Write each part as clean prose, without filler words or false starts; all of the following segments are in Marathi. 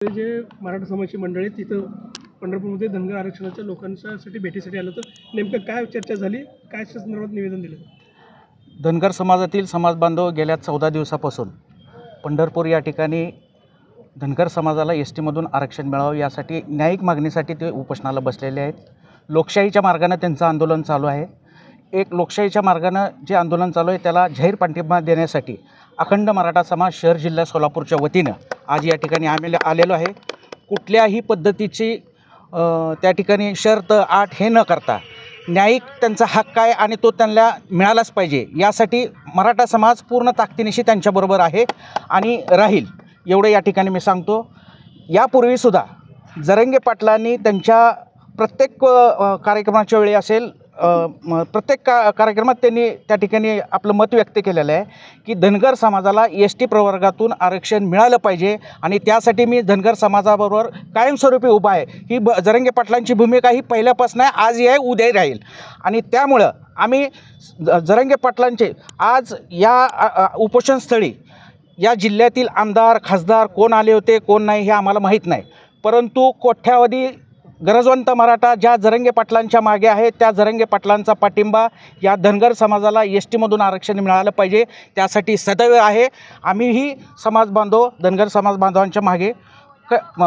जे मराठा समाजाची मंडळी तिथं पंढरपूरमध्ये धनगर आरक्षणाच्या लोकांसाठी भेटीसाठी आलं, तर नेमकं काय चर्चा झाली, काय संदर्भात निवेदन दिलं? धनगर समाजातील समाज बांधव गेल्या 14 दिवसापासून पंढरपूर या ठिकाणी धनगर समाजाला एसटीमधून आरक्षण मिळावं यासाठी न्यायिक मागणीसाठी ते उपोषणाला बसलेले आहेत. लोकशाहीच्या मार्गाने त्यांचं आंदोलन चालू आहे. एक लोकशाहीच्या मार्गानं जे आंदोलन चालू आहे त्याला जाहीर पाठिंबा देण्यासाठी अखंड मराठा समाज शहर जिल्हा सोलापूरच्या वतीनं आज या ठिकाणी आम्ही आलेलो आहे. कुठल्याही पद्धतीची त्या ठिकाणी शर्त आट हे न करता न्यायिक त्यांचा हक्क आहे आणि तो त्यांना मिळालाच पाहिजे, यासाठी मराठा समाज पूर्ण ताकदीनिशी त्यांच्याबरोबर आहे आणि राहील एवढं या ठिकाणी मी सांगतो. यापूर्वीसुद्धा जरंगे पाटलांनी त्यांच्या प्रत्येक कार्यक्रमाच्या वेळी असेल प्रत्येक कार्यक्रमात त्यांनी त्या ठिकाणी आपलं मत व्यक्त केलेलं आहे की धनगर समाजाला एस-टी प्रवर्गातून आरक्षण मिळालं पाहिजे आणि त्यासाठी मी धनगर समाजाबरोबर कायमस्वरूपी उभा आहे. ही जरंगे पाटलांची भूमिका ही पहिल्यापासून आहे, आजही आहे, उद्याही राहील. आणि त्यामुळं आम्ही जरंगे पाटलांचे आज या उपोषणस्थळी या जिल्ह्यातील आमदार खासदार कोण आले होते कोण नाही हे आम्हाला माहीत नाही, परंतु कोट्यावधी गरजवंत मराठा ज्या जरंगे पाटलांच्या मागे आहेत त्या जरंगे पाटलांचा पाठिंबा या धनगर समाजाला एस-टीमधून आरक्षण मिळालं पाहिजे त्यासाठी सदैव आहे. आम्हीही समाज बांधव धनगर समाज बांधवांच्या मागे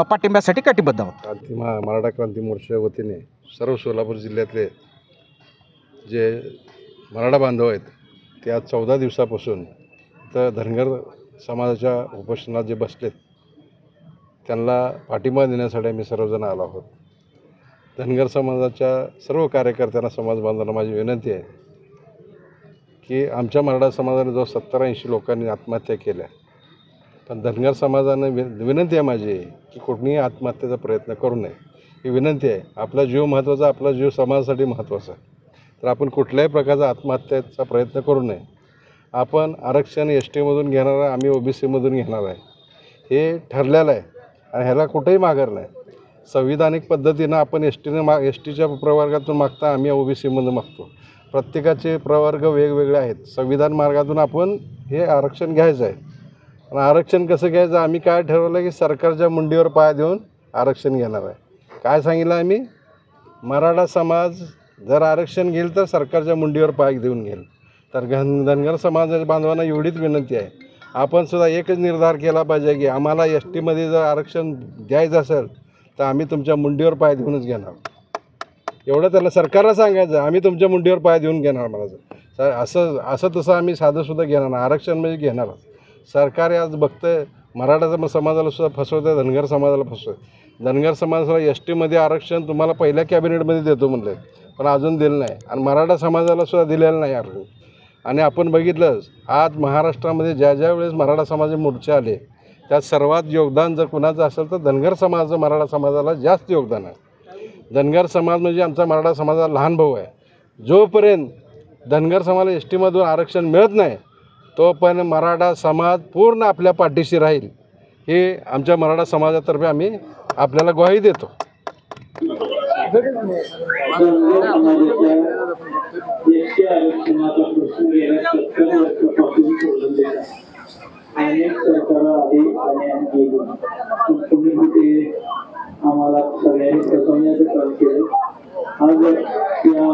पाठिंब्यासाठी कटिबद्ध आहोत. मराठा क्रांती मोर्चाच्या वतीने सर्व सोलापूर जिल्ह्यातले जे मराठा बांधव आहेत ते आज 14 दिवसापासून तर धनगर समाजाच्या उपोषणात जे बसलेत त्यांना पाठिंबा देण्यासाठी आम्ही सर्वजण आलो आहोत. धनगर समाजाच्या सर्व कार्यकर्त्यांना समाज बांधवांना माझी विनंती आहे की आमच्या मराठा समाजाने जो 70-80 लोकांनी आत्महत्या केल्या, पण धनगर समाजानं विनंती आहे माझी की कोणीही आत्महत्येचा प्रयत्न करू नये. ही विनंती आहे. आपला जीव महत्त्वाचा, आपला जीव समाजासाठी महत्त्वाचा, तर आपण कुठल्याही प्रकारचा आत्महत्येचा प्रयत्न करू नये. आपण आरक्षण एस-टीमधून घेणार आहे, आम्ही OBC-मधून घेणार आहे, हे ठरलेलं आहे आणि ह्याला कुठेही माघार नाही. संविधानिक पद्धतीनं आपण एस-टीच्या प्रवर्गातून मागता, आम्ही OBC-मधून मागतो. प्रत्येकाचे प्रवर्ग वेगवेगळे आहेत. संविधान मार्गातून आपण हे आरक्षण घ्यायचं आहे. आणि आरक्षण कसं घ्यायचं आम्ही काय ठरवलं की सरकारच्या मुंडीवर पाय देऊन आरक्षण घेणार आहे. काय सांगितलं आम्ही, मराठा समाज जर आरक्षण घेईल तर सरकारच्या मुंडीवर पाय देऊन घेईल. तर धनगर समाजाच्या बांधवांना एवढीच विनंती आहे, आपण सुद्धा एकच निर्धार केला पाहिजे की आम्हाला एस-टीमध्ये जर आरक्षण द्यायचं असेल तर आम्ही तुमच्या मुंडीवर पाय देऊनच घेणार. एवढं त्याला सरकारला सांगायचं, आम्ही तुमच्या मुंडीवर पाय देऊन घेणार म्हणायचं. असं तसं आम्ही साधंसुद्धा घेणार नाही, आरक्षण म्हणजे घेणार. सरकार आज बघतं मराठा समाजाला सुद्धा फसवतं, धनगर समाजाला फसवतं. धनगर समाजाला एस-टीमध्ये आरक्षण तुम्हाला पहिल्या कॅबिनेटमध्ये देतो म्हणलं, पण अजून दिलं नाही. आणि मराठा समाजाला सुद्धा दिलेलं नाही आरक्षण. आणि आपण बघितलं आज महाराष्ट्रामध्ये ज्या वेळेस मराठा समाजाचे मोर्चे आले त्यात सर्वात योगदान जर कुणाचं असेल तर धनगर समाजाचं मराठा समाजाला जास्त योगदान आहे. धनगर समाज म्हणजे आमचा मराठा समाजाचा लहान भाऊ आहे. जोपर्यंत धनगर समाजाला एस-टीमधून आरक्षण मिळत नाही तोपर्यंत मराठा समाज पूर्ण आपल्या पाठीशी राहील, हे आमच्या मराठा समाजातर्फे आम्ही आपल्याला ग्वाही देतो. अनेक सरकार आली आणि तुम्ही आम्हाला सगळ्यांनी फसवण्याचं काम केलं. आज या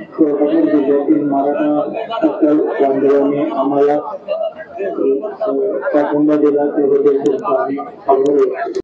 सोलापूर जिल्ह्यातील मराठा बांधवांनी आम्हाला पाठिंबा दिला त्याबद्दल